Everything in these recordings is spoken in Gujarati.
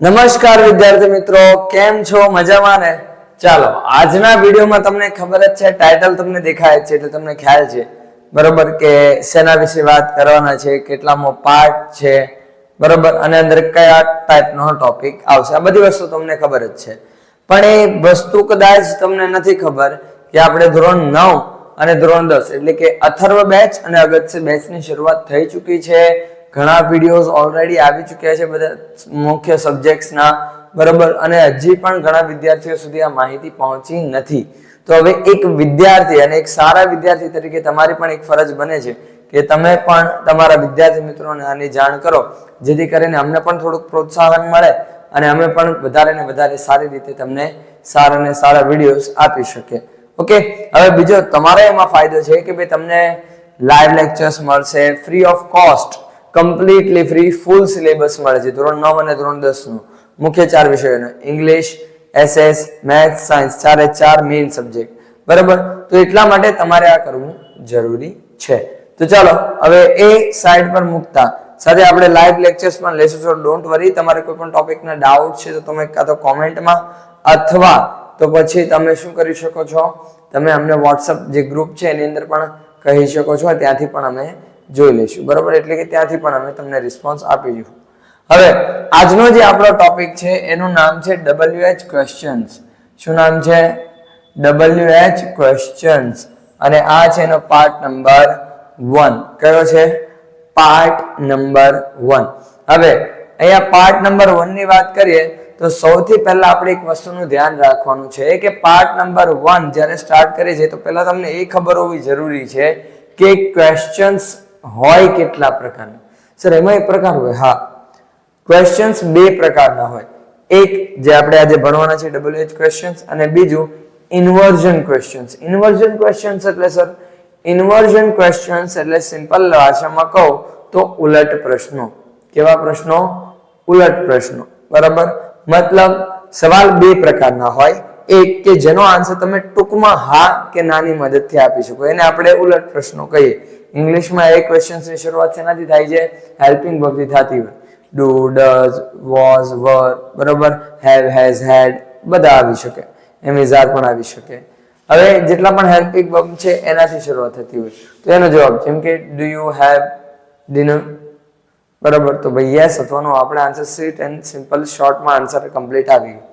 નમસ્કાર વિદ્યાર્થી મિત્રો, કેમ છો? મજામાં ને? ચાલો આજના વિડીયોમાં તમને ખબર જ છે, ટાઇટલ તમને દેખાય છે એટલે તમને ખ્યાલ છે બરોબર કે શેના વિશે વાત કરવાના છે, કેટલામો પાર્ટ છે બરોબર, અને અંદર કયા ટાઈપનો ટોપિક આવશે, આ બધી વસ્તુ તમને ખબર જ છે. પણ એ વસ્તુ કદાચ તમને નથી ખબર કે આપણે ધોરણ 9 અને ધોરણ 10 એટલે કે અથર્વ બેચ અને અગત્ય બેચની શરૂઆત થઈ ચૂકી છે. ઘણા વિડીયોઝ ઓલરેડી આવી ચૂક્યા છે બધા મુખ્ય સબ્જેક્ટ્સના બરોબર, અને હજી પણ ઘણા વિદ્યાર્થીઓ સુધી આ માહિતી પહોંચી નથી. તો હવે એક વિદ્યાર્થી અને એક સારા વિદ્યાર્થી તરીકે તમારી પણ એક ફરજ બને છે કે તમે પણ તમારા વિદ્યાર્થી મિત્રોને આની જાણ કરો, જેથી કરીને અમને પણ થોડુંક પ્રોત્સાહન મળે અને અમે પણ વધારે ને વધારે સારી રીતે તમને સારા ને સારા વિડીયોઝ આપી શકીએ. ઓકે, હવે બીજો તમારો એમાં ફાયદો છે કે ભાઈ તમને લાઈવ લેક્ચર્સ મળશે free of cost, completely free, full syllabus મળે છે ધોરણ 9 અને ધોરણ 10 નું મુખ્ય 4 વિષયોનો, ઇંગ્લિશ, એસએસ, મેથ્સ, સાયન્સ, ચારે 4 મેઇન સબ્જેક્ટ બરાબર. તો એટલા માટે તમારે આ કરવું જરૂરી છે. તો ચાલો હવે એ સાઈડ પર મૂકતા સાથે આપણે લાઈવ લેક્ચર્સ પણ લેશું. તો ડોન્ટ વરી, તમારે કોઈ પણ ટોપિકના ડાઉટ છે તો તમે કાં તો કોમેન્ટમાં અથવા તો પછી તમે શું કરી શકો છો, તમે અમને વોટ્સઅપ જે ગ્રુપ છે એની અંદર પણ કહી શકો છો, ત્યાંથી પણ અમે જોઈ લઈશું બરોબર, એટલે કે ત્યાંથી પણ અમે તમને રિસ્પોન્સ આપીશું. હવે આજનો જે આપણો ટોપિક છે એનું નામ છે WH ક્વેશ્ચન્સ. શું નામ છે? WH questions. અને આ છે એનો પાર્ટ નંબર 1. કયો છે? Part number 1. હવે અહીંયા પાર્ટ નંબર 1 ની વાત કરીએ તો સૌથી પહેલા આપણે એક વસ્તુનું ધ્યાન રાખવાનું છે કે પાર્ટ નંબર 1 જ્યારે સ્ટાર્ટ કરીએ છીએ તો પહેલા તમને એ ખબર હોવી જરૂરી છે કે ક્વેશ્ચન્સ હોય કેટલા પ્રકારના. સર એમાં એક પ્રકાર હોય? હા, ક્વેશ્ચન્સ બે પ્રકારના હોય. એક જે આપણે આજે ભણવાના છે WH ક્વેશ્ચન્સ, અને બીજું ઇન્વર્ઝન ક્વેશ્ચન્સ. ઇન્વર્ઝન ક્વેશ્ચન્સ એટલે સર, ઇન્વર્ઝન ક્વેશ્ચન્સ એટલે સિમ્પલ ભાષામાં કહું તો ઉલટ પ્રશ્નો. કેવા પ્રશ્નો? ઉલટ પ્રશ્નો બરાબર. મતલબ સવાલ બે પ્રકારના હોય. એક કે જેનો આન્સર તમે ટૂંકમાં હા કે નાની મદદથી આપી શકો, એને આપણે ઉલટ પ્રશ્નો કહીએ. ઇંગ્લિશમાં એ ક્વેશ્ચન્સની શરૂઆત શેનાથી થાય છે? હેલ્પિંગ વર્બથી થતી હોય. ડુ, ડઝ, વોઝ, વર બરોબર, હેવ, હેઝ, હેડ બધા આવી શકે, એમ ઇઝ આર પણ આવી શકે. હવે જેટલા પણ હેલ્પિંગ વર્બ છે એનાથી શરૂઆત થતી હોય તો એનો જવાબ જેમ કે ડુ યુ હેવ ડિનર બરાબર, તો ભાઈ યસ અથવા નો આપણે આન્સર સ્વીટ એન્ડ સિમ્પલ શોર્ટમાં આન્સર કમ્પ્લીટ આવી ગયો.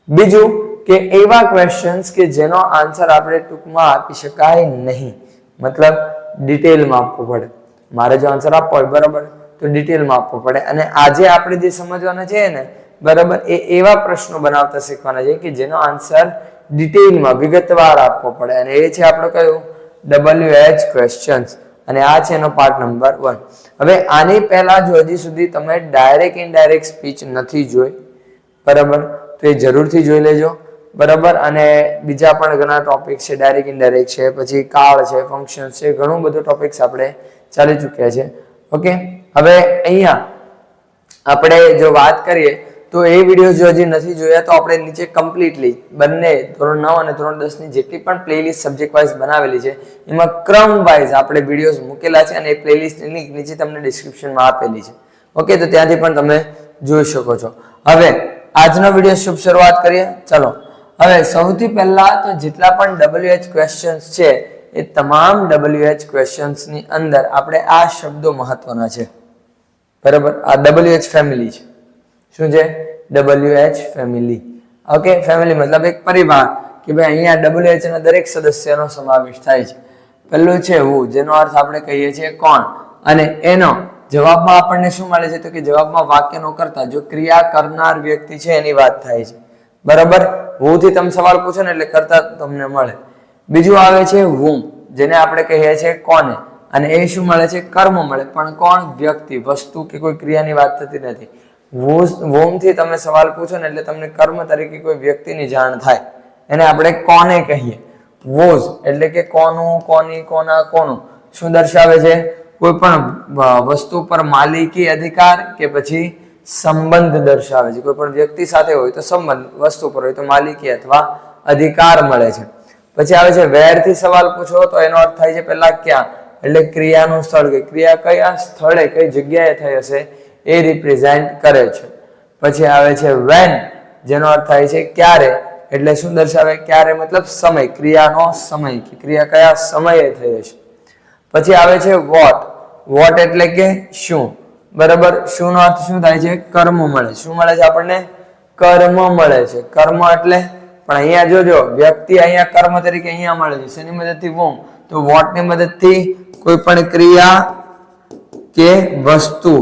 બીજું કે એવા ક્વેશ્ચન્સ કે જેનો આન્સર આપણે ટૂંકમાં આપી શકાય નહીં, મતલબ ડિટેલમાં આપવો પડે. મારે જો આન્સર આપવો હોય બરાબર તો ડિટેલમાં આપવો પડે. અને આજે આપણે જે સમજવાના છે ને બરાબર, એ એવા પ્રશ્નો બનાવતા શીખવાના છે કે જેનો આન્સર ડિટેલમાં વિગતવાર આપવો પડે, અને એ છે આપણો કયો? WH questions. અને આ છે એનો પાર્ટ નંબર 1. હવે આની પહેલા જો હજી સુધી તમે ડાયરેક્ટ ઇનડાયરેક્ટ સ્પીચ નથી જોઈ બરાબર, તો એ જરૂરથી જોઈ લેજો બરાબર. અને બીજા પણ ઘણા ટોપિક છે, ડાયરેક્ટ ઇનડાયરેક્ટ છે, પછી કાળ છે, ફંક્શન્સ છે, ઘણું બધું ટોપિક્સ આપણે ચાલી ચૂક્યા છે. ઓકે, હવે અહીંયા આપણે જો વાત કરીએ તો એ વિડીયો જો હજી નથી જોયા તો આપણે નીચે કમ્પ્લીટલી બંને ધોરણ 9 અને ધોરણ 10 ની જેટલી પણ પ્લેલિસ્ટ સબ્જેક્ટ વાઇઝ બનાવેલી છે એમાં ક્રમ વાઇઝ આપણે વિડીયોઝ મૂકેલા છે, અને એ પ્લેલિસ્ટની લિંક નીચે તમને ડિસ્ક્રિપ્શનમાં આપેલી છે. ઓકે, તો ત્યાંથી પણ તમે જોઈ શકો છો. હવે આજનો વિડીયો શુભ શરૂઆત કરીએ. ચલો હવે સૌથી પહેલા તો જેટલા પણ WH ક્વેશ્ચન્સ છે એ તમામ WH ક્વેશ્ચન્સ ની અંદર આપણે આ શબ્દો મહત્વના છે બરાબર. આ WH ફેમિલી છે. શું છે? WH family. ઓકે, ફેમિલી મતલબ એક પરિવાર કે ભાઈ અહીંયા WH ના દરેક સદસ્યનો સમાવેશ થાય છે. પહેલું છે હુ, જેનો અર્થ આપણે કહીએ છીએ કોણ, અને એનો જવાબમાં આપણને શું મળે છે? તો કે જવાબમાં વાક્યનો કર્તા, જો ક્રિયા કરનાર વ્યક્તિ છે એની વાત થાય છે બરાબર. હુ થી તમે સવાલ પૂછો ને એટલે કર્તા તમને મળે. બીજું આવે છે whom, જેને આપણે કહીએ છીએ કોને, અને એ શું મળે છે? કર્મ મળે. પણ કોણ? વ્યક્તિ, વસ્તુ કે કોઈ ક્રિયાની વાત થતી નથી. whom થી તમે સવાલ પૂછો ને એટલે તમને કર્મ તરીકે કોઈ વ્યક્તિની જાણ થાય, એને આપણે કોને કહીએ. was એટલે કે કોનું, કોની, કોના, કોનું. શું દર્શાવે છે? કોઈ પણ વસ્તુ પર માલિકી અધિકાર કે પછી સંબંધ દર્શાવે છે. કોઈ પણ વ્યક્તિ સાથે હોય તો સંબંધ, વસ્તુ પર હોય તો માલિકી અથવા અધિકાર મળે છે. પછી આવે છે where થી સવાલ પૂછો તો એનો અર્થ થાય છે પહેલા ક્યાં, એટલે ક્રિયાનું સ્થળ, કે ક્રિયા કયા સ્થળે કઈ જગ્યાએ થઈ હશે એ રિપ્રેઝેન્ટ કરે છે. પછી આવે છે when, જેનો અર્થ થાય છે ક્યારે, એટલે શું દર્શાવે? ક્યારે મતલબ સમય, ક્રિયાનો સમય, કે ક્રિયા કયા સમયે થઈ હશે. પછી આવે છે what. what એટલે કે શું, બરાબર. શું નો અર્થ શું થાય છે? કર્મ મળે. શું મળે છે આપણને? કર્મ મળે છે. કર્મ એટલે પણ અહીંયા જોજો, વ્યક્તિ અહીંયા કર્મ તરીકે અહીંયા મળે છે. શેની મદદથી? womb. તો what ની મદદથી કોઈ પણ ક્રિયા કે વસ્તુ,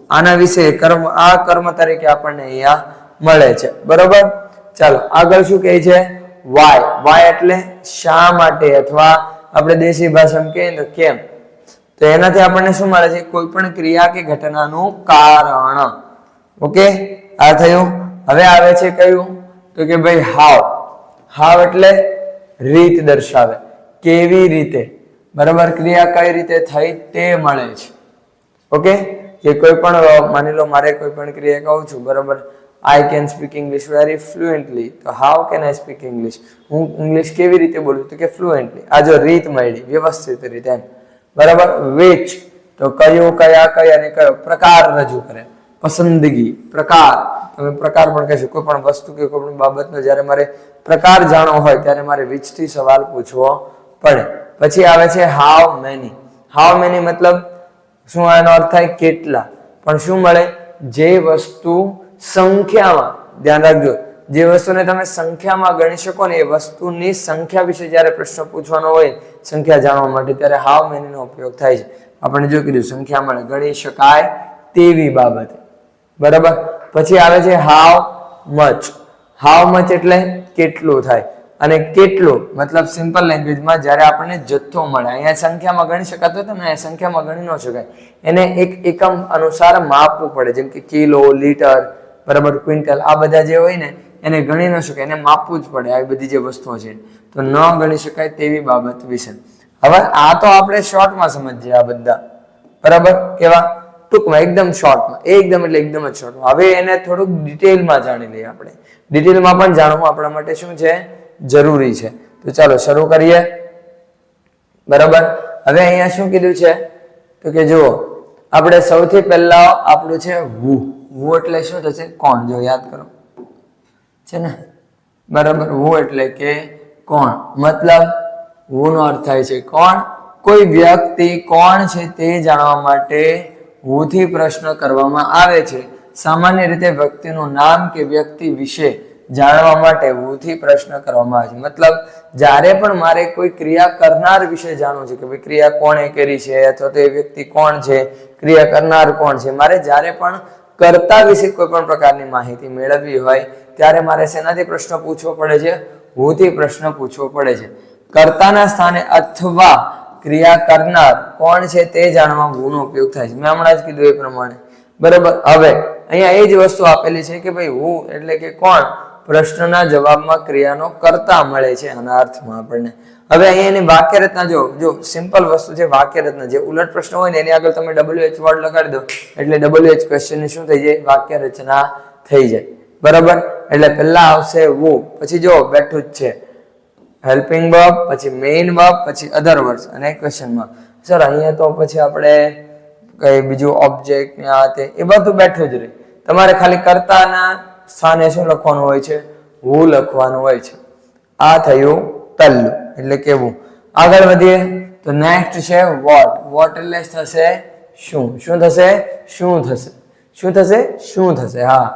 આના વિશે કર્મ, આ કર્મ તરીકે આપણને અહીંયા મળે છે, બરોબર. ચાલો આગળ શું કહે છે? why. why એટલે શા માટે, અથવા આપણે દેશી ભાષામાં કહીએ તો કેમ. તો એનાથી આપણને શું મળે છે? કોઈ પણ ક્રિયા કે ઘટનાનું કારણ. ઓકે, આ થયું. હવે આવે છે કયું? તો કે ભાઈ હાવ. હાવ એટલે રીત દર્શાવે, કેવી રીતે, બરાબર. ક્રિયા કઈ રીતે થઈ તે મળે છે. ઓકે, કે કોઈ પણ માની લો મારે કોઈ પણ ક્રિયા કહું છું, બરાબર. I can speak English very fluently. તો how can I speak English? હું ઇંગ્લિશ કેવી રીતે બોલું? તો કે fluently. આ જો રીત મળી, વ્યવસ્થિત રીતે, એમ, બરાબર. which તો કયું, કયા, કયા અને કયો પ્રકાર રજૂ કરે. પસંદગી, પ્રકાર. તમે પ્રકાર પણ કહેશો. કોઈ પણ વસ્તુ કે કોઈ પણ બાબતનો જ્યારે મારે પ્રકાર જાણવો હોય ત્યારે મારે which થી સવાલ પૂછવો પડે. પછી આવે છે how many. how many મતલબ શું? એનો અર્થ થાય કેટલા. પણ શું મળે? જે વસ્તુ સંખ્યામાં, ધ્યાન રાખજો, જે વસ્તુને તમે સંખ્યામાં ગણી શકો ને, એ વસ્તુની સંખ્યા વિશે જ્યારે પ્રશ્ન પૂછવાનો હોય સંખ્યા જાણવા માટે, ત્યારે હાવ મેની નો ઉપયોગ થાય છે. આપણે જો કીધું સંખ્યામાં ગણી શકાય તેવી બાબતે, બરાબર. પછી આવે છે હાવ મચ. હાવ મચ એટલે કેટલું થાય. અને કેટલું મતલબ સિમ્પલ લેંગ્વેજમાં જ્યારે આપણને જથ્થો મળે, અહીંયા સંખ્યામાં ગણી શકાતો હોય તો અહીંયા સંખ્યામાં ગણી ન શકાય, એને એક એકમ અનુસાર માપવું પડે. જેમ કે કિલો, લીટર, બરાબર, ક્વિન્ટલ, આ બધા જે હોય ને એને ગણી ન શકાય, એને માપવું જ પડે. આ બધી જે વસ્તુઓ છે તો ન ગણી શકાય તેવી બાબત વિશે. હવે આ તો આપણે શોર્ટમાં સમજીએ આ બધા, બરાબર. કેવા? ટૂંકમાં, એકદમ શોર્ટમાં. એકદમ એટલે એકદમ જ શોર્ટમાં. હવે એને થોડુંક ડિટેલમાં જાણી લઈએ આપણે. ડિટેલમાં પણ જાણવું આપણા માટે શું છે? જરૂરી છે. તો ચાલો શરૂ કરીએ, બરાબર. હવે અહીંયા શું કીધું છે? તો કે જુઓ, આપણે સૌથી પહેલા આપણું છે who. who એટલે શું થશે? કોણ. જો યાદ કરો છે ને, બરાબર. who એટલે કે કોણ. મતલબ who નો અર્થ થાય છે કોણ. કોઈ વ્યક્તિ કોણ છે તે જાણવા માટે who થી પ્રશ્ન કરવામાં આવે છે. સામાન્ય રીતે વ્યક્તિનું નામ કે વ્યક્તિ વિશે જાણવા માટે who થી પ્રશ્ન કરવામાં આવે છે. મતલબ જ્યારે પણ મારે કોઈ ક્રિયા કરનાર વિશે જાણવું છે કે ભાઈ ક્રિયા કોણે કરી છે, અથવા તો એ વ્યક્તિ કોણ છે, ક્રિયા કરનાર કોણ છે, મારે જ્યારે પણ કર્તા વિશે કોઈ પણ પ્રકારની માહિતી મેળવવી હોય ત્યારે મારે શેનાથી પ્રશ્ન પૂછવો પડે છે? who થી પ્રશ્ન પૂછવો પડે છે. કર્તાના સ્થાને અથવા ક્રિયા કરનાર કોણ છે તે જાણવા who નો ઉપયોગ થાય છે. મેં હમણાં જ કીધું એ પ્રમાણે, બરાબર. હવે અહીંયા એ જ વસ્તુ આપેલી છે કે ભાઈ who એટલે કે કોણ, પ્રશ્નના જવાબમાં ક્રિયાનો કર્તા મળે છે આના અર્થમાં આપણને. હવે અહીંયા એની વાક્ય રચના જો સિમ્પલ વસ્તુ છે. વાક્ય રચના જે ઉલટ પ્રશ્ન હોય ને એની આગળ તમે WH વર્ડ લગાડી દો એટલે WH ક્વેશ્ચન ની શું થઈ જાય? વાક્ય રચના થઈ જાય, બરાબર. એટલે પહેલા આવશે who, પછી જો બેઠું જ છે હેલ્પિંગ વર્બ, પછી મેઇન વર્બ, પછી અધર વર્ડ્સ અને ક્વેશ્ચન માર્ક. સર અહીંયા તો પછી આપણે કઈ બીજું ઓબ્જેક્ટ ને આ તે એ બધું બેઠું જ રહે. તમારે ખાલી કર્તાના સ્થાને શું લખવાનું હોય છે? who લખવાનું હોય છે. આ થયું પહેલું, એટલે કેવું. આગળ વધીએ તો નેક્સ્ટ છે what. what એટલે થશે શું. શું થશે? શું થશે. શું થશે? શું થશે. હા,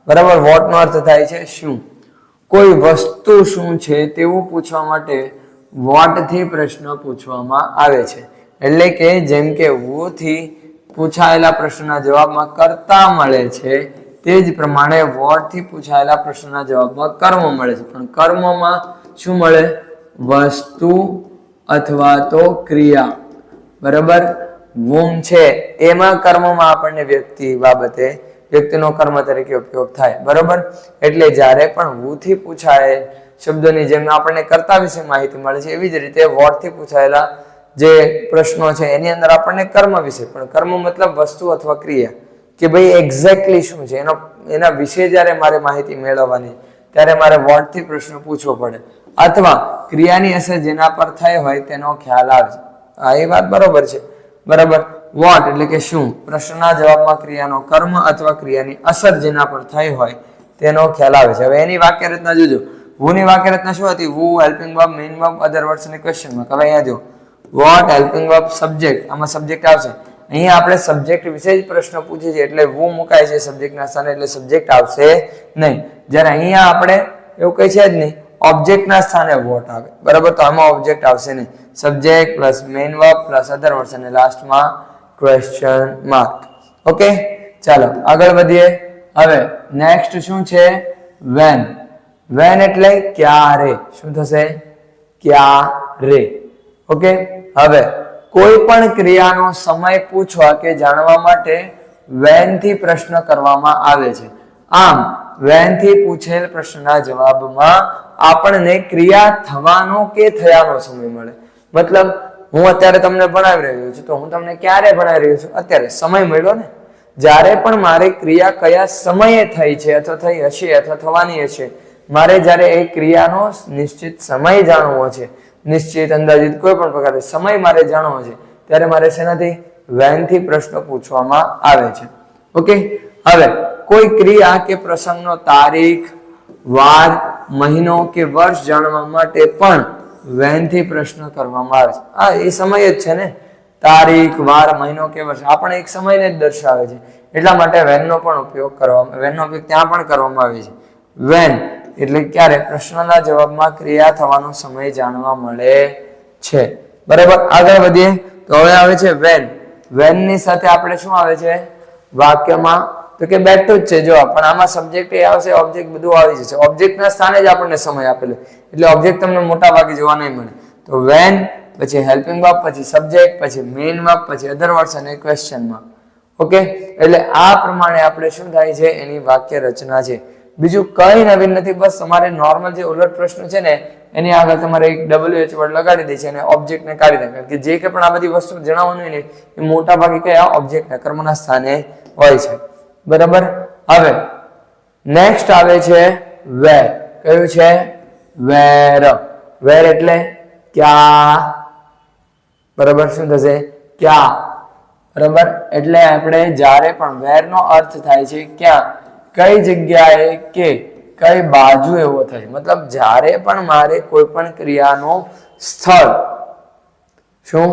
બરાબર. what નો અર્થ થાય છે શું. કોઈ વસ્તુ શું છે તેવું પૂછવા માટે what થી પ્રશ્ન પૂછવામાં આવે છે. એટલે કે જેમ કે who થી પૂછાયેલા પ્રશ્નના જવાબમાં કર્તા મળે છે, તે જ પ્રમાણે what થી પૂછાયેલા પ્રશ્નના જવાબમાં કર્મ મળે છે. પણ કર્મમાં શું મળે? વસ્તુ અથવા તો ક્રિયા, બરાબર. womb છે એમાં કર્મમાં આપણને વ્યક્તિ બાબતે વ્યક્તિનો કર્મ તરીકે ઉપયોગ થાય, બરાબર. એટલે જ્યારે પણ who થી પૂછાયેલ શબ્દોની જેમ આપણને કર્તા વિશે માહિતી મળે છે, એવી જ રીતે what થી પૂછાયેલા જે પ્રશ્નો છે એની અંદર આપણને કર્મ વિશે, પણ કર્મ મતલબ વસ્તુ અથવા ક્રિયા, કે ભાઈ એક્ઝેક્ટલી શું છે એના વિશે જ્યારે મારે માહિતી મેળવવાની ત્યારે મારે what થી પ્રશ્ન પૂછવો પડે, અથવા ક્રિયાની અસર જેના પર થઈ હોય તેનો ખ્યાલ આવે. હા, એ વાત બરોબર છે, બરાબર. વોટ એટલે કે શું, પ્રશ્નના જવાબમાં ક્રિયાનો કર્મ અથવા ક્રિયાની અસર જેના પર થઈ હોય તેનો ખ્યાલ આવે છે. હવે એની વાક્ય રચના જોજો. વુ ની વાક્ય રચના શું હતી? વુ, helping verb, main verb, other words અને ક્વેશ્ચન માર્ક. હવે અહીંયા જો વોટ, હેલ્પિંગ વર્બ, સબ્જેક્ટ, આમાં સબ્જેક્ટ આવશે. અહીંયા આપણે સબ્જેક્ટ વિશે જ પ્રશ્ન પૂછીએ છીએ એટલે વુ મુકાય છે સબ્જેક્ટના સ્થાને એટલે સબ્જેક્ટ આવશે નહીં. જ્યારે અહીંયા આપણે એવું કહી છે જ નહીં, ઓબ્જેક્ટના સ્થાને વોટ આવે. બરાબર, તો આમાં ઓબ્જેક્ટ આવશે નહીં. Subject plus main verb plus અધર વર્ડ્સ અને લાસ્ટમાં ક્વેશ્ચન માર્ક. ઓકે, ચાલો આગળ વધીએ. હવે નેક્સ્ટ શું છે? વેન. વેન એટલે ક્યારે. શું થશે? ક્યારે. ઓકે, હવે કોઈ પણ ક્રિયાનો સમય પૂછવા કે જાણવા માટે વેન થી પ્રશ્ન કરવામાં આવે છે. આમ વેન થી પૂછેલ પ્રશ્નના જવાબમાં આપણને ક્રિયા થવાનો કે થયાનો સમય મળે. મતલબ હું અત્યારે તમને ભણાવી રહ્યો છું તો હું તમને ક્યારે ભણાવી રહ્યો છું? અત્યારે. સમય મળ્યો ને. જ્યારે પણ મારે ક્રિયા કયા સમયે થઈ છે અથવા થઈ હશે અથવા થવાની હશે, મારે જ્યારે એ ક્રિયાનો નિશ્ચિત સમય જાણવો છે, નિશ્ચિત અંદાજિત કોઈ પણ પ્રકારે સમય મારે જાણવો છે, ત્યારે મારે શેનાથી? વેન થી પ્રશ્ન પૂછવામાં આવે છે. ઓકે, હવે કોઈ ક્રિયા કે પ્રસંગનો તારીખ, વાર, મહિનો કે વર્ષ જાણવા માટે પણ વેન થી પ્રશ્ન કરવામાં આવે છે. હા, એ સમય જ છે ને. તારીખ, વાર, મહિનો કે વર્ષ આ પણ એક સમયને જ દર્શાવે છે. એટલા માટે વેનનો પણ ઉપયોગ કરવામાં, વેનનો ઉપયોગ ત્યાં પણ કરવામાં આવે છે. વેન એટલે ક્યારે પ્રશ્નના જવાબમાં ક્રિયા થવાનો સમય જાણવા મળે છે. બરાબર, આગળ વધીએ તો હવે આવે છે વેન. વેન ની સાથે આપણે શું આવે છે વાક્યમાં? તો કે બેઠું જ છે. જો પણ આમાં સબ્જેક્ટ એ આવશે, ઓબ્જેક્ટ બધું આવી જશે. ઓબ્જેક્ટના સ્થાને જ આપણને સમય આપેલો એટલે ઓબ્જેક્ટ તમને મોટા ભાગે જોવા નહીં મળે. તો વેન પછી હેલ્પિંગ વર્બ પછી સબ્જેક્ટ પછી મેઇન વર્બ પછી અધર વર્ડ્સ અને ક્વેશ્ચન માર્ક. ઓકે, એટલે આ પ્રમાણે આપણે શું થાય છે એની વાક્ય રચના છે. બીજું કઈ નવીન નથી, બસ તમારે નોર્મલ જે ઉલટ પ્રશ્ન છે ને એની આગળ તમારે એક WH વર્ડ લગાડી દે છે અને ઓબ્જેક્ટ ને કાઢી નાખે. કે જે કે પણ આ બધી વસ્તુ જણાવવાનું હોય ને એ મોટા ભાગે કયા ઓબ્જેક્ટના કર્મના સ્થાને હોય છે. બરાબર, હવે નેક્સ્ટ આવે છે વેર. કયું છે? વેર. વેર એટલે ક્યાં. બરાબર, શું થશે? ક્યાં. બરાબર, એટલે આપણે જ્યારે પણ વેર નો અર્થ થાય છે ક્યાં, કઈ જગ્યાએ કે કઈ બાજુ એવો થાય. મતલબ જ્યારે પણ મારે કોઈ પણ ક્રિયાનો સ્થળ, શું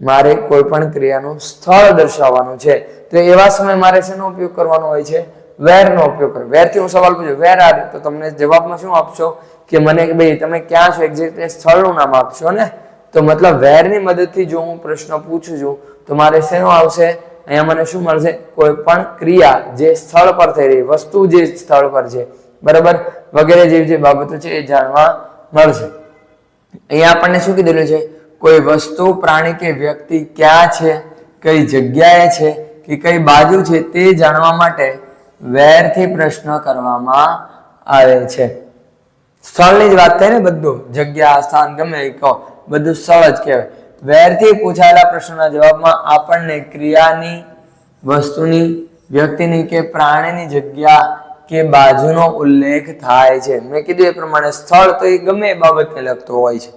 મારે કોઈ પણ ક્રિયાનું સ્થળ દર્શાવવાનું છે તો એવા સમય મારે શેનો ઉપયોગ કરવાનો હોય છે? વેર નો ઉપયોગ કરો. વેર થી હું સવાલ પૂછું વેર આર, તો તમને જવાબમાં શું આપશો કે મને કે ભાઈ તમે ક્યાં છો એક્ઝેક્ટ સ્થળનું નામ આપશો ને. તો મતલબ વેર ની મદદથી જો હું પ્રશ્ન પૂછું છું તો મારે શેનો આવશે? અહીંયા મને શું મળશે? કોઈ પણ ક્રિયા જે સ્થળ પર થઈ રહી, વસ્તુ જે સ્થળ પર છે, બરાબર, વગેરે જેવી જે બાબતો છે એ જાણવા મળશે. અહીંયા આપણને શું કીધેલું છે? કોઈ વસ્તુ, પ્રાણી કે વ્યક્તિ ક્યાં છે, કઈ જગ્યાએ છે કે કઈ બાજુ છે તે જાણવા માટે વેર થી પ્રશ્ન કરવામાં આવે છે. સ્થળની જ વાત થાય ને, બધું જગ્યા, સ્થાન ગમે એ કહો, બધું સ્થળ જ કહેવાય. વેર થી પૂછાયેલા પ્રશ્નના જવાબમાં આપણને ક્રિયાની, વસ્તુની, વ્યક્તિની કે પ્રાણીની જગ્યા કે બાજુનો ઉલ્લેખ થાય છે. મેં કીધું એ પ્રમાણે સ્થળ તો એ ગમે એ બાબતને લગતો હોય છે.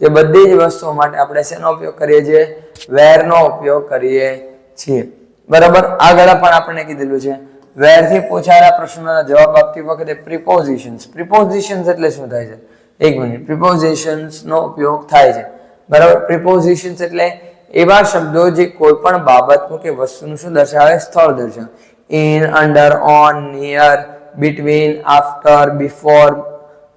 તે બધી જ વસ્તુઓ માટે આપણે શેનો ઉપયોગ કરીએ છીએ? વેર નો ઉપયોગ કરીએ છીએ. બરાબર, આગળ પણ આપણને કીધેલું છે વેર થી પૂછાયેલા પ્રશ્નોના જવાબ આપતી વખતે પ્રિપોઝિશન્સ. પ્રિપોઝિશન્સ એટલે શું થાય છે? એક મિનિટ. પ્રિપોઝિશન્સ નો ઉપયોગ થાય છે. બરાબર, પ્રિપોઝિશન્સ એટલે એવા શબ્દો જે કોઈ પણ બાબતનું કે વસ્તુનું શું દર્શાવે? સ્થળ દર્શાવે. In, under, on, near, between, after, before,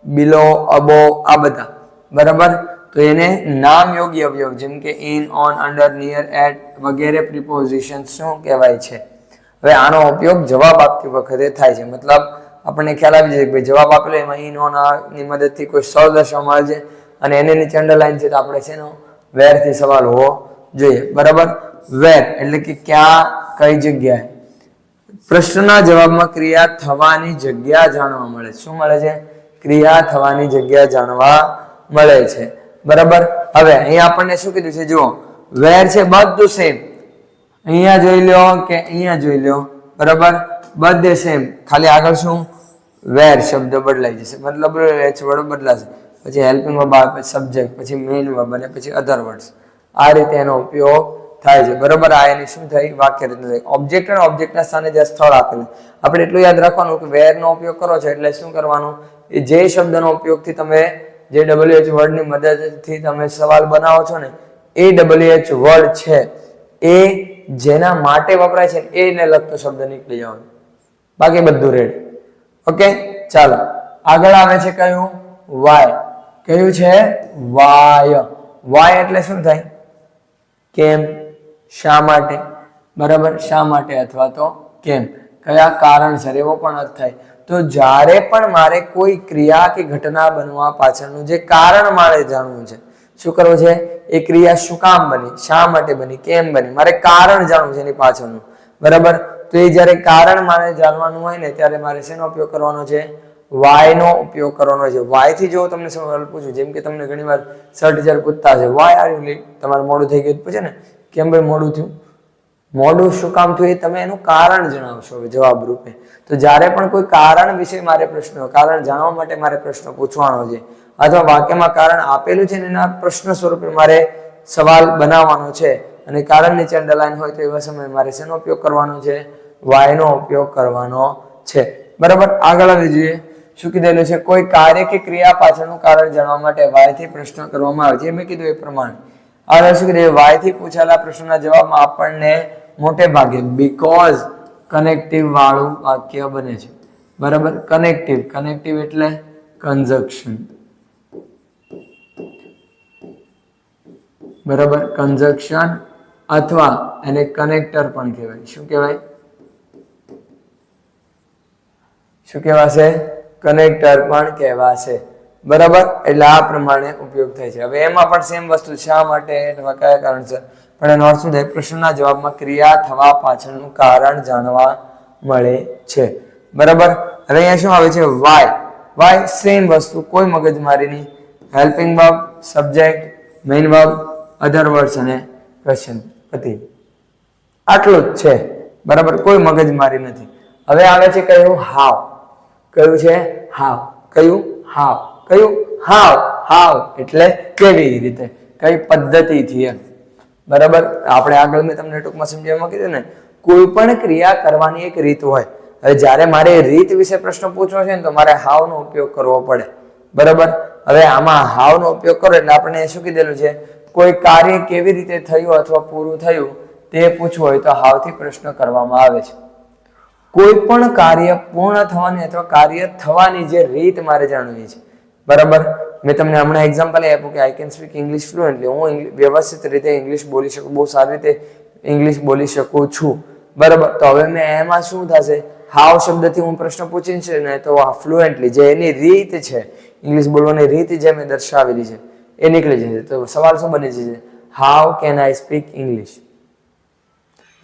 below, above, આ બધા. બરાબર, તો એને નામ યોગ્ય અવયવ જેમ કે in, on, under, near, at વગેરે પ્રિપોઝિશન્સ શું કહેવાય છે? હવે આનો ઉપયોગ જવાબ આપતી વખતે થાય છે. મતલબ આપણને ખ્યાલ આવી જાય કે ભાઈ જવાબ આપેલો એમાં ઇન, ઓન ની મદદથી કોઈ સ્થળ દર્શાવવામાં આવે છે અને એને નીચે અંડરલાઈન છે તો આપણે શેનો? વેર થી સવાલ હોવો જોઈએ. બરાબર, વેર એટલે કે ક્યાં, કઈ જગ્યાએ. પ્રશ્નના જવાબમાં ક્રિયા થવાની જગ્યા જાણવા મળે. શું મળે છે? ક્રિયા થવાની જગ્યા જાણવા મળે છે. બરાબર, હવે અહીંયા આપણને શું કીધું છે? જુઓ, વેર છે બધું સેમ. અહીંયા જોઈ લો કે અહીંયા જોઈ લો, બરાબર, બધે સેમ. ખાલી આગળ શું? વેર શબ્દ બદલાઈ જશે, મતલબ એચ વર્ડ બદલાશે. પછી હેલ્પિંગ વર્બ આવે, પછી સબ્જેક્ટ, પછી મેઇન વર્બ અને પછી અધર વર્ડ્સ. આ રીતે એનો ઉપયોગ થાય છે, બરોબર. આ એની શું થઈ? વાક્ય રચના થઈ. ઓબ્જેક્ટ અને ઓબ્જેક્ટના સ્થાને જે સ્થળ આપેલું, આપણે એટલું યાદ રાખવાનું કે વેર નો ઉપયોગ કરો છો એટલે શું કરવાનું? એ જે શબ્દનો ઉપયોગથી તમે જે WH વર્ડની મદદથી તમે સવાલ બનાવો છો ને, એ WH વર્ડ છે એ જેના માટે વપરાય છે એને લગતો શબ્દ નીકળી જવાનો, બાકી બધું રેડી. ઓકે, ચાલો આગળ આવે છે કયું? વાય. કયું છે? વાય. વાય એટલે શું થાય? કેમ, શા માટે, બરાબર. શા માટે અથવા તો કેમ, કયા કારણસર, એવો પણ અર્થ થાય. તો જ્યારે પણ મારે કોઈ ક્રિયા કે ઘટના બનવા પાછળનું જે કારણ મારે જાણવું છે, શું કરવું છે? એ ક્રિયા શું કામ બની, શા માટે બની, કેમ બની, મારે કારણ જાણવું છે એની પાછળનું, બરાબર. તો એ જ્યારે કારણ મારે જાણવાનું હોય ને ત્યારે મારે શેનો ઉપયોગ કરવાનો છે? વાય નો ઉપયોગ કરવાનો છે. વાય થી જો તમને સવાલ પૂછું, જેમ કે તમને ઘણીવાર સર ટીચર પૂછતા છે વાય આર યુ લેટ, તમારે મોડું થઈ ગયું પૂછે ને, કેમ ભાઈ મોડું થયું, મોડું શું કામ થયું, એ તમે એનું કારણ જણાવશો જવાબ રૂપે. તો જ્યારે પણ કોઈ કારણ વિશે મારે પ્રશ્ન, કારણ જાણવા માટે મારે પ્રશ્ન પૂછવાનો છે અથવા વાક્યમાં કારણ આપેલું છે ને એના પ્રશ્ન સ્વરૂપે મારે સવાલ બનાવવાનો છે અને કારણ નીચે અંડરલાઈન હોય તો એવા સમયે મારે શેનો ઉપયોગ કરવાનો છે? વાય નો ઉપયોગ કરવાનો છે, બરાબર. આગળ આવી જોઈએ. શું કીધેલું છે? કોઈ કાર્ય કે ક્રિયા પાછળનું કારણ જાણવા માટે વાય થી પ્રશ્ન કરવામાં આવે છે. મેં કીધું એ પ્રમાણે આગળ શું કીધું? વાય થી પૂછાયેલા પ્રશ્નના જવાબમાં આપણને મોટે ભાગે બીકોઝ કનેક્ટિવ વાળું વાક્ય બને છે, બરાબર. કનેક્ટિવ, કનેક્ટિવ એટલે કન્જક્શન, બરાબર. કન્જક્શન અથવા એને કનેક્ટર પણ કહેવાય. શું કહેવાય? શું કહેવાશે? કનેક્ટર પણ કહેવાશે, બરાબર. એટલે આ પ્રમાણે ઉપયોગ થાય છે. હવે એમાં પણ સેમ વસ્તુ, શા માટે અથવા કયા કારણસર, પણ એનો અર્થ શું થાય? પ્રશ્નના જવાબમાં ક્રિયા થવા પાછળનું કારણ જાણવા મળે છે, બરાબર. હવે અહીંયા શું આવે છે? વાય. વાય સેમ વસ્તુ, કોઈ મગજમારી નહીં. Helping verb, subject, main verb, other words અને ક્વેશ્ચન, પતિ. આટલું જ છે, બરાબર. કોઈ મગજમારી નથી. હવે આવે છે કયું? હાવ. કયું છે? હાવ. કયું? હાવ. કયું? હાવ. હાવ એટલે કેવી રીતે, કઈ પદ્ધતિથી એમ, બરાબર. આપણે આગળ મેં તમને ટૂંકમાં સમજાવવામાં કીધું ને, કોઈ પણ ક્રિયા કરવાની એક રીત હોય. હવે જ્યારે મારે રીત વિશે પ્રશ્ન પૂછવો છે ને તો મારે હાવ નો ઉપયોગ કરવો પડે, બરાબર. હવે આમાં હાવ નો ઉપયોગ કરો એટલે આપણે શું કીધેલું છે? કોઈ કાર્ય કેવી રીતે થયું અથવા પૂરું થયું તે પૂછવું હોય તો હાવ થી પ્રશ્ન કરવામાં આવે છે. કોઈ પણ કાર્ય પૂર્ણ થવાની અથવા કાર્ય થવાની જે રીત મારે જાણવી છે, બરાબર. મેં તમને હમણાં એક્ઝામ્પલ આપ્યું કે I can speak English fluently, હું વ્યવસ્થિત રીતે ઇંગ્લિશ બોલી શકું, બહુ સારી રીતે ઇંગ્લિશ બોલી શકું છું, બરાબર. તો હવે મેં એમાં શું થશે? હાવ શબ્દથી હું પ્રશ્ન પૂછીશ ને તો ફ્લુએન્ટલી જે એની રીત છે, ઇંગ્લિશ બોલવાની રીત જે મેં દર્શાવેલી છે એ નીકળી જશે. તો સવાલ શું બની જશે? How can I speak English,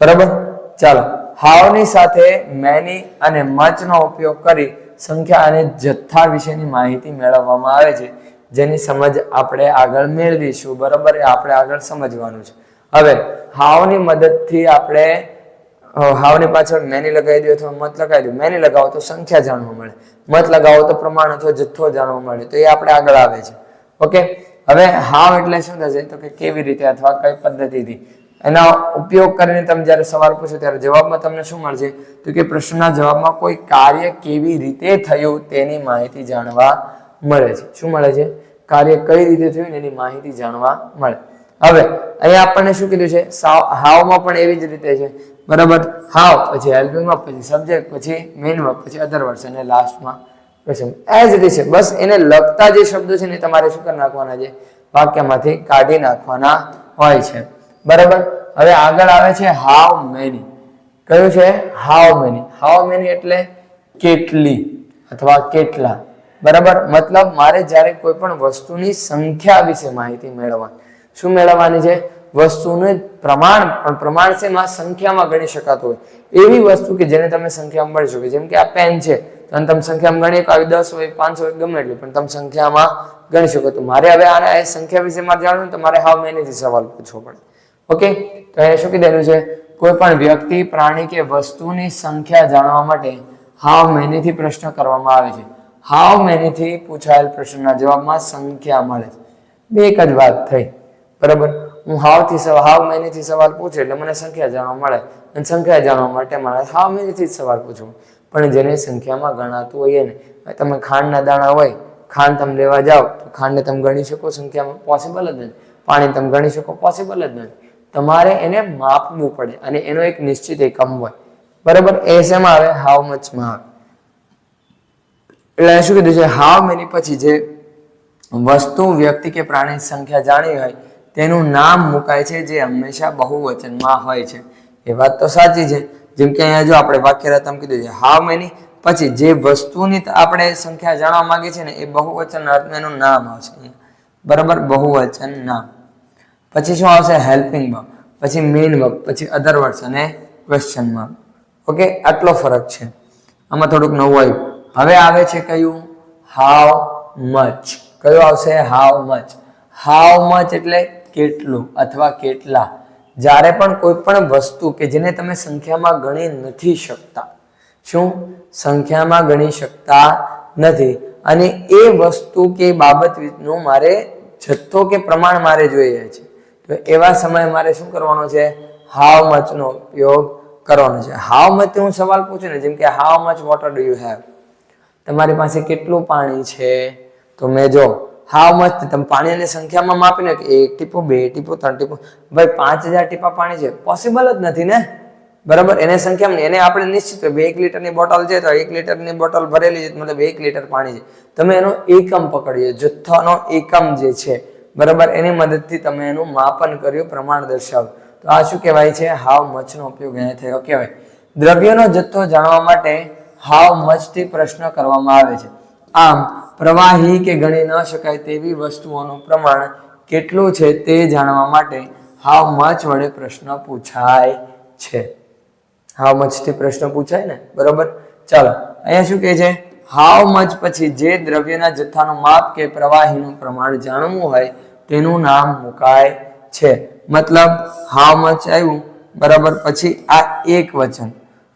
બરાબર. ચાલો, હાવની સાથે મેની અને મચ નો ઉપયોગ કરી સંખ્યા અને જથ્થા વિશેની માહિતી મેળવવામાં આવે છે, જેની સમજ આપણે આગળ મેળવીશું, બરાબર. એ આપણે આગળ સમજવાનું છે. હવે હાવની મદદથી આપણે હાવની પાછળ મેની લગાવી દો અથવા મત લગાવી દો. મેની લગાવો તો સંખ્યા જાણવા મળે, મત લગાવો તો પ્રમાણ અથવા જથ્થો જાણવા મળે. તો એ આપણે આગળ આવે છે. ઓકે, હવે હાવ એટલે શું થશે? તો કે કેવી રીતે અથવા કઈ પદ્ધતિથી. એના ઉપયોગ કરીને તમે જ્યારે સવાલ પૂછો ત્યારે જવાબમાં તમને શું મળશે? તો કે પ્રશ્નના જવાબમાં કોઈ કાર્ય કેવી રીતે થયું તેની માહિતી જાણવા મળે છે. શું મળે છે? કાર્ય કઈ રીતે થયું એની માહિતી જાણવા મળે. હવે અહીંયા આપણને શું કીધું છે? હાવમાં પણ એવી જ રીતે છે, બરાબર. હાવ પછી હેલ્પિંગ વર્બ, પછી સબ્જેક્ટ, પછી મેઇન વર્બ, પછી અધર વર્ડ્સ અને લાસ્ટમાં ક્વેશ્ચન. એઝ ઇટ ઇઝ છે. બસ એને લગતા જે શબ્દો છે ને તમારે શું કરી નાખવાના છે? વાક્યમાંથી કાઢી નાખવાના હોય છે, બરાબર. હવે આગળ આવે છે હાવ મેની. કયું છે? હાવ મેની. હાવ મેની એટલે કેટલી અથવા કેટલા, બરાબર. મતલબ મારે જ્યારે કોઈ પણ વસ્તુની સંખ્યા વિશે માહિતી મેળવવાની. શું મેળવવાની છે? વસ્તુનું પ્રમાણ, પણ પ્રમાણ છે માં સંખ્યામાં ગણી શકાતું હોય એવી વસ્તુ કે જેને તમે સંખ્યામાં મળી શકો. જેમ કે આ પેન છે, અને તમે સંખ્યામાં ગણી શકો, 10 હોય, 500 હોય, ગમે એટલી, પણ તમે સંખ્યામાં ગણી શકો. તો મારે હવે આના સંખ્યા વિશે મારે જાણવું તો મારે હાવ મેનીથી સવાલ પૂછવો પડે. ઓકે, તો અહીંયા શું કીધેલું છે? કોઈ પણ વ્યક્તિ, પ્રાણી કે વસ્તુની સંખ્યા જાણવા માટે હાવ મેનીથી પ્રશ્ન કરવામાં આવે છે. હાવ મેનીથી પૂછાયેલ પ્રશ્નના જવાબમાં સંખ્યા મળે છે. બે એક જ વાત થઈ, બરાબર. હું હાવ મેની થી સવાલ પૂછું એટલે મને સંખ્યા જાણવા મળે, અને સંખ્યા જાણવા માટે મારે હાવ મેની થી સવાલ પૂછવું. પણ જેને સંખ્યામાં ગણાતું હોય ને, તમે ખાંડના દાણા હોય, ખાંડ તમે લેવા જાઓ તો ખાંડને તમે ગણી શકો સંખ્યામાં? પોસિબલ જ નથી. પાણી તમે ગણી શકો? પોસિબલ જ નથી. તમારે એને માપવું પડે અને એનો એક નિશ્ચિત એકમ હોય. બરાબર. એ શેમાં આવે? હાઉ મચમાં આવે. એટલે શું કીધું છે? હાઉ મેની પછી જે વસ્તુ, વ્યક્તિ કે પ્રાણી સંખ્યા જાણી હોય તેનું નામ મુકાય છે, જે હંમેશા બહુવચનમાં હોય છે. એ વાત તો સાચી છે. જેમ કે અહીંયા જો આપણે વાક્ય રચના કીધું છે હાઉ મેની, પછી જે વસ્તુની આપણે સંખ્યા જાણવા માંગીએ છીએ ને એ બહુવચન એનું નામ આવશે. બરાબર. બહુવચન નામ. પછી શું આવશે? હેલ્પિંગ વર્બ, પછી મેઇન વર્બ, પછી અધર વર્ડ્સ અને ક્વેશ્ચન માર્ક. ઓકે, આટલો ફરક છે. આમાં થોડુંક નવું આવ્યું. હવે આવે છે કયું? How much. કયું આવશે? How much. હાઉ મચ એટલે કેટલું અથવા કેટલા. જ્યારે પણ કોઈ પણ વસ્તુ કે જેને તમે સંખ્યામાં ગણી નથી શકતા, શું સંખ્યામાં ગણી શકતા નથી, અને એ વસ્તુ કે બાબતનું મારે જથ્થો કે પ્રમાણ મારે જોઈએ છે, તો એવા સમયે મારે શું કરવાનો છે? હાઉ મચ નો ઉપયોગ કરવાનો છે. હાઉ મચ હું સવાલ પૂછું ને, જેમ કે how much water do you have, તમારી પાસે કેટલું પાણી છે? તો મેં જો હાઉ મચ, તમે પાણીની સંખ્યામાં માપીને કે 1 ટીપું, 2 ટીપું, 3 ટીપું, ભાઈ 5000 ટીપા પાણી છે, પોસિબલ જ નથી ને. બરાબર. એને સંખ્યામાં, એને આપણે નિશ્ચિત 1 લીટરની બોટલ છે તો 1 લીટરની બોટલ ભરેલી છે, મતલબ 1 લીટર પાણી છે. તમે એનો એકમ પકડીએ, જથ્થાનો એકમ જે છે, બરાબર, એની મદદથી તમે એનું માપન કર્યું, પ્રમાણ દર્શાવ્યું. તો આ શું કહેવાય છે? હાઉ મચ નો ઉપયોગ અહીંયા થયો કહેવાય. દ્રવ્યનો જથ્થો જાણવા માટે હાઉ મચ થી પ્રશ્ન કરવામાં આવે છે. આમ પ્રવાહી કે ગણી ન શકાય તેવી વસ્તુઓનું પ્રમાણ કેટલું છે તે જાણવા માટે હાઉ મચ વડે પ્રશ્ન પૂછાય છે. હાઉ મચ થી પ્રશ્ન પૂછાય ને. બરોબર. ચાલો, અહીંયા શું કહે છે? હાઉ મચ પછી જે દ્રવ્યના જથ્થાનું માપ કે પ્રવાહીનું પ્રમાણ જાણવું હોય તેનું નામ મુકાય છે. મતલબ હાઉ મચ આવ્યું, બરાબર, પછી આ એક વચન.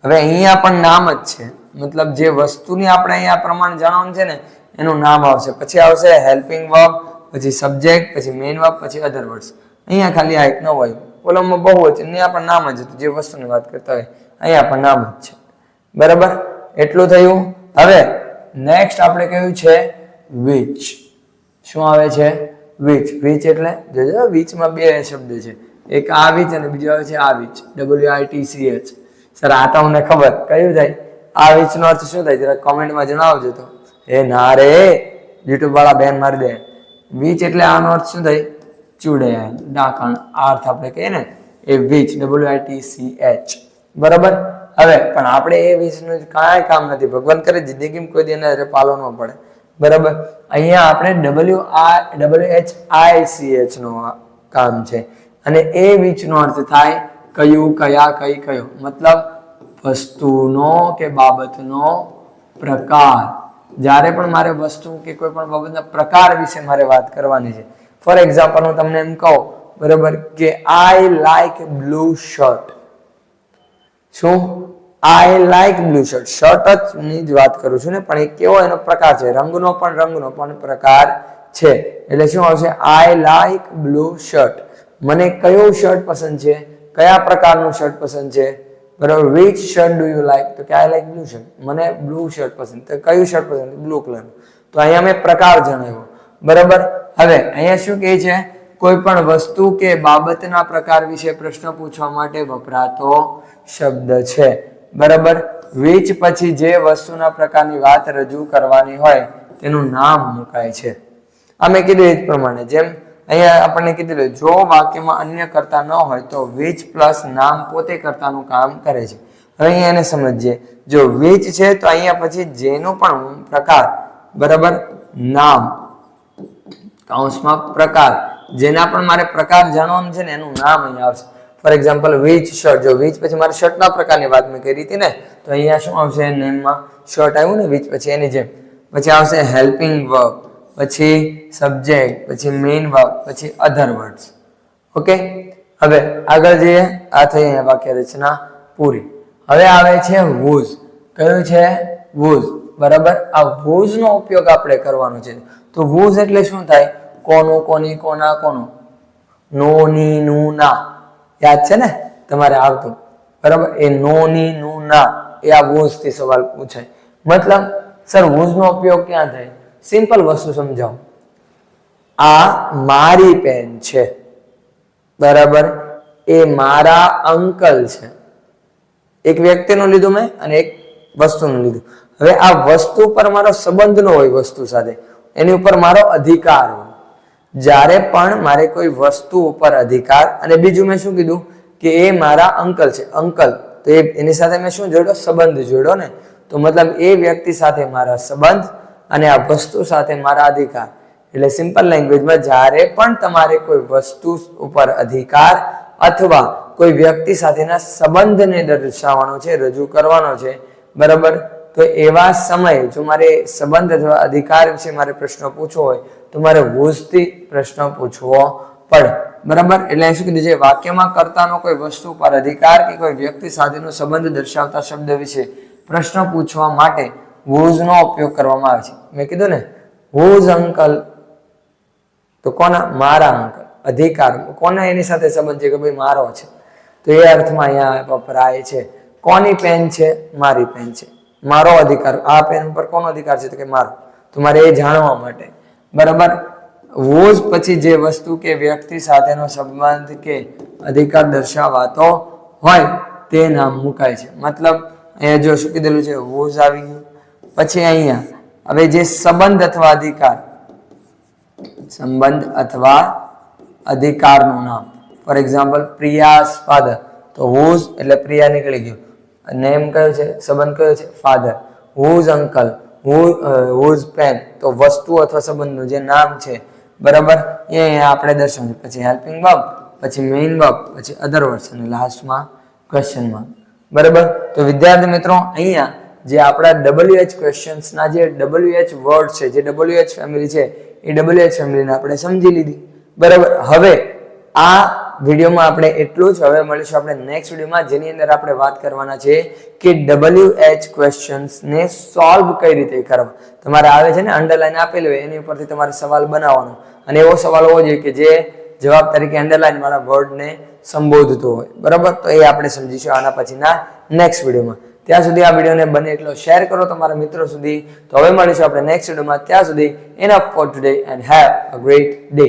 હવે અહીંયા પણ નામ જ છે, મતલબ જે વસ્તુની આપણે અહીંયા પ્રમાણ જાણવાનું છે ને એનું નામ આવશે. પછી આવશે હેલ્પિંગ વર્બ, પછી સબ્જેક્ટ, પછી મેઇન વર્બ, પછી અધર વર્ડ્સ. અહીંયા ખાલી આ એક ન હોય. ઓલામાં બહુવચન, અહીંયા પણ નામ જ હતું, જે વસ્તુની વાત કરતા હોય અહીંયા પણ નામ જ છે. બરાબર. એટલું થયું. હવે નેક્સ્ટ આપણે કહ્યું છે which. શું આવે છે? which. which એટલે જોજો, which માં બે શબ્દ છે, એક આ which અને બીજો આવે છે આ which, WITCH. સર આ તો અમને ખબર, કયું થાય? આ which નો અર્થ શું થાય? જરા કોમેન્ટમાં જણાવજો. તો એ ના રે, યુટ્યુબ વાળા બેન મારી દે. which એટલે આનો અર્થ શું થાય? ચૂડેલ, ડાકણ. આ અર્થ આપણે કહીએ ને એ which, WITCH. બરાબર. હવે પણ આપણે એ વિષયનું કાંઈ કામ નથી. ભગવાન કરે જિંદગીમાં કોઈ દિન પાલો ન પડે. બરાબર. અહીંયા આપણે WHICH નો કામ છે, અને એ which નો અર્થ થાય કયું, કયા, કઈ, કયો. મતલબ વસ્તુનો કે બાબતનો પ્રકાર. જ્યારે પણ મારે વસ્તુ કે કોઈ પણ બાબતના પ્રકાર વિશે મારે વાત કરવાની છે. ફોર એક્ઝામ્પલ હું તમને એમ કહું, બરાબર, કે આઈ લાઈક બ્લુ શર્ટ. શું? I like blue shirt. Shirt ની જ વાત કરું છું ને, પણ એ કેવો એનો પ્રકાર છે? રંગનો પણ પ્રકાર છે. એટલે શું આવશે? આઈ લાઈક બ્લુ શર્ટ. મને કયો શર્ટ પસંદ છે? કયા પ્રકારનું શર્ટ પસંદ છે? બરાબર. which shirt do you like? તો કે આઈ લાઈક બ્લુ શર્ટ. મને બ્લુ શર્ટ પસંદ. તો કયું શર્ટ પસંદ? Blue colour. તો અહીંયા મેં પ્રકાર જણાવ્યો. બરાબર. હવે અહીંયા શું કહે છે? કોઈ પણ વસ્તુ કે બાબતના પ્રકાર વિશે પ્રશ્ન પૂછવા માટે વપરાતો શબ્દ છે. બરાબર. which પછી જે વસ્તુના પ્રકારની વાત રજૂ કરવાની હોય તેનું નામ મુકાય છે. આ મેં કીધું એ જ પ્રમાણે, જેમ અહીંયા આપણને કીધું, જો વાક્યમાં અન્ય કર્તા ન હોય તો which પ્લસ નામ પોતે કર્તાનું કામ કરે છે. હવે અહીંયા એને સમજીએ. જો which છે તો અહીંયા પછી જેનો પણ પ્રકાર, બરાબર, નામ કૌંસમાં પ્રકાર, જેના પણ મારે પ્રકાર જાણવાનું છે ને એનું નામ અહીંયા આવશે. For example which shirt. જો which પછી મારે શર્ટના પ્રકારની વાત મેં કરી હતી ને, તો અહીંયા શું આવશે? નેમમાં શર્ટ આવ્યું ને, which પછી એની જેમ. પછી આવશે હેલ્પિંગ વર્બ, પછી સબ્જેક્ટ, પછી મેઇન વર્બ, પછી અધર વર્ડ્સ. ઓકે. હવે આગળ જઈએ. આ થઈ અહીંયા વાક્ય રચના પૂરી. હવે આવે છે whose. કયું છે? whose. બરાબર. આ whose નો ઉપયોગ આપણે કરવાનો છે. તો whose એટલે શું થાય? કોનું, કોની, કોના, કોનો. નો ની નું ના યાદ છે ને તમારે આવતું, બરાબર? એ નો ની નું ના એ આ વોઝ થી સવાલ પૂછાય. મતલબ સર વોઝ નો ઉપયોગ ક્યાં થાય? સિમ્પલ વસ્તુ સમજાવો. આ મારી પેન છે, બરાબર? એ મારા અંકલ છે. એક વ્યક્તિનું લીધું મેં અને એક વસ્તુનું લીધું. હવે આ વસ્તુ પર મારો સંબંધ ન હોય, વસ્તુ સાથે એની ઉપર મારો અધિકાર હોય. જ્યારે પણ મારે કોઈ વસ્તુ ઉપર અધિકાર, અને બીજું મેં શું કીધું કે એ મારા અંકલ છે, અંકલ, તો એની સાથે મેં શું જોડ્યો? સંબંધ જોડ્યો ને. તો મતલબ એ વ્યક્તિ સાથે મારા સંબંધ અને આ વસ્તુ સાથે મારા અધિકાર. એટલે સિમ્પલ લેંગ્વેજમાં જ્યારે પણ તમારે કોઈ વસ્તુ ઉપર અધિકાર અથવા કોઈ વ્યક્તિ સાથેના સંબંધને દર્શાવવાનો છે, રજૂ કરવાનો છે, બરાબર? તો એવા સમયે જો મારે સંબંધ અથવા અધિકાર વિશે મારે પ્રશ્ન પૂછવો હોય તો મારે વોઝથી પ્રશ્ન પૂછવો પડે, બરાબર? એટલે શું કીધું છે? વાક્યમાં કર્તાનો કોઈ વસ્તુ પર અધિકાર કે કોઈ વ્યક્તિ સાથેનો સંબંધ દર્શાવતા શબ્દ વિશે પ્રશ્ન પૂછવા માટે વોઝનો ઉપયોગ કરવામાં આવે છે. મેં કીધું ને વોઝ અંકલ, તો કોના? મારા અંકલ. અધિકાર કોના એની સાથે સંબંધ છે કે ભાઈ મારો છે, તો એ અર્થમાં અહીંયા વપરાય છે. કોની પેન છે? મારી પેન છે. મારો અધિકાર, આ પેન પર કોનો અધિકાર છે? તો કે મારો. તો મારે એ જાણવા માટે, બરાબર? વોઝ પછી જે વસ્તુ કે વ્યક્તિ સાથેનો સંબંધ કે અધિકાર દર્શાવાતો હોય તે નામ મુકાય છે. મતલબ અહીંયા જો શું કીધેલું છે? વોઝ આવી ગયું. પછી અહીંયા હવે જે સંબંધ અથવા અધિકાર, સંબંધ અથવા અધિકારનું નામ, ફોર એક્ઝામ્પલ પ્રિયાસ ફાધર, તો હુઝ એટલે પ્રિયા નીકળી ગયું. નેમ કયો છે? સંબંધ કયો છે? Father. Whose uncle, whose pen, તો વસ્તુ અથવા સંબંધનું જે નામ છે, બરાબર? એ આપણે દર્શાવ્યું. પછી હેલ્પિંગ વર્બ, પછી મેઇન વર્બ, પછી અધર વર્ડ્સ અને લાસ્ટમાં ક્વેશ્ચન માર્ક, બરાબર? તો વિદ્યાર્થી મિત્રો અહીંયા જે આપણા WH ક્વેશ્ચન્સના જે WH વર્ડ છે, જે WH ફેમિલી છે, એ WH ફેમિલીને આપણે સમજી લીધી, બરાબર? હવે આ વિડીયોમાં આપણે એટલું જ. હવે મળીશું આપણે નેક્સ્ટ વિડીયોમાં, જેની અંદર આપણે વાત કરવાના છે કે WH ક્વેશ્ચન્સને સોલ્વ કઈ રીતે કરવા. તમારે આવે છે ને અંડરલાઈન આપેલી હોય, એની ઉપરથી તમારે સવાલ બનાવવાનો, અને એવો સવાલ હોવો જોઈએ કે જે જવાબ તરીકે અંડરલાઈન વાળા વર્ડને સંબોધતો હોય, બરાબર? તો એ આપણે સમજીશું આના પછીના નેક્સ્ટ વિડીયોમાં. ત્યાં સુધી આ વિડીયોને બને એટલો શેર કરો તમારા મિત્રો સુધી. તો હવે મળીશું આપણે નેક્સ્ટ વિડીયોમાં. ત્યાં સુધી enough four today and have a great day.